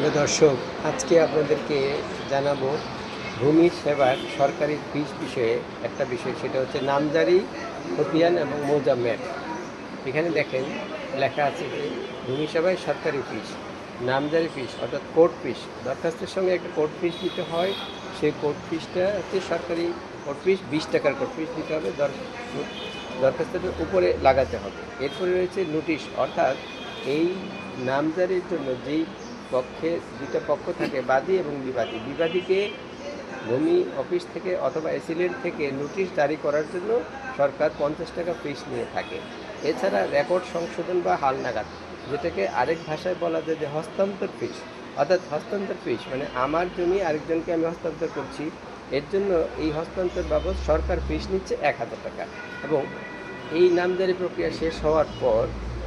প্রিয় দর্শক, আজকে আপনাদেরকে জানাবো ভূমি সেবার সরকারি ফিস বিষয়ে একটা বিষয়, সেটা হচ্ছে নামজারি, খতিয়ান এবং মৌজা ম্যাপ। এখানে দেখেন লেখা আছে যে ভূমি সেবায় সরকারি ফিস, নামজারি ফিস অর্থাৎ কোর্ট ফিস, দরখাস্তের সঙ্গে একটা কোর্ট ফিস দিতে হয়। সেই কোর্ট ফিসটা হচ্ছে সরকারি কোর্ট ফিস, 20 টাকার কোর্ট ফিস দিতে হবে, দরখাস্তের উপরে লাগাতে হবে। এরপরে রয়েছে নোটিশ, অর্থাৎ এই নামজারির জন্য যেই পক্ষে দুইটা পক্ষ থাকে, বাদী এবং বিবাদী, বিবাদীকে ভূমি অফিস থেকে অথবা এসিলেন্ট থেকে নোটিশ জারি করার জন্য সরকার 50 টাকা ফিস নিয়ে থাকে। এছাড়া রেকর্ড সংশোধন বা হালনাগাদ, যেটাকে আরেক ভাষায় বলা যায় যে হস্তান্তর ফিস, অর্থাৎ হস্তান্তর ফিস মানে আমার জমি আরেকজনকে আমি হস্তান্তর করছি, এর জন্য এই হস্তান্তর বাবদ সরকার ফিস নিচ্ছে 1000 টাকা। এবং এই নামজারি প্রক্রিয়া শেষ হওয়ার পর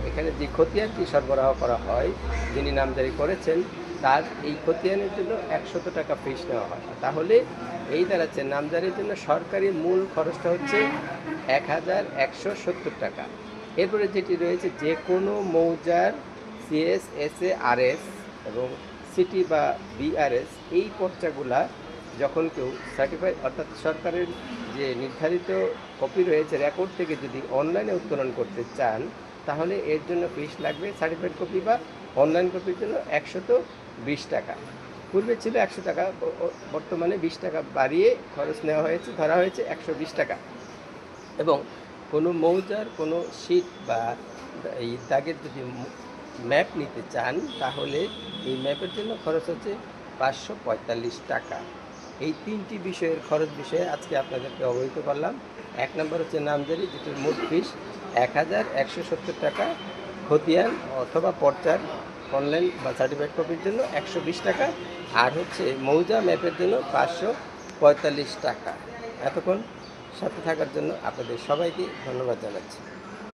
এখানে যে খতিয়ানটি সরবরাহ করা হয়, যিনি নামজারি করেছেন তার এই খতিয়ানের জন্য 100 টাকা ফিস নেওয়া হয়। তাহলে এই দাঁড়াচ্ছে নামজারির জন্য সরকারি মূল খরচটা হচ্ছে 1170 টাকা। এরপরে যেটি রয়েছে, যে কোনো মৌজার সিএস, এসএ, আরএস এবং সিটি বা বিআরএস এই পর্চাগুলা যখন কেউ সার্টিফাই অর্থাৎ সরকারের যে নির্ধারিত কপি রয়েছে রেকর্ড থেকে যদি অনলাইনে উত্তোলন করতে চান, তাহলে এর জন্য ফিস লাগবে সার্টিফাইড কপি বা অনলাইন কপির জন্য 120 টাকা। পূর্বে ছিল 100 টাকা, বর্তমানে 20 টাকা বাড়িয়ে খরচ নেওয়া হয়েছে, ধরা হয়েছে 120 টাকা। এবং কোনো মৌজার কোনো শীট বা এই দাগের যদি ম্যাপ নিতে চান, তাহলে এই ম্যাপের জন্য খরচ হচ্ছে 545 টাকা। এই তিনটি বিষয়ের খরচ বিষয়ে আজকে আপনাদেরকে অবহিত করলাম। 1 নম্বর হচ্ছে নামজারি, যেটির মোট ফিস 1170 টাকা, খতিয়ান অথবা পর্চার অনলাইন বা সার্টিফাইড কপির জন্য 120 টাকা, আর হচ্ছে মৌজা ম্যাপের জন্য 545 টাকা। এতক্ষণ সাথে থাকার জন্য আপনাদের সবাইকে ধন্যবাদ জানাচ্ছি।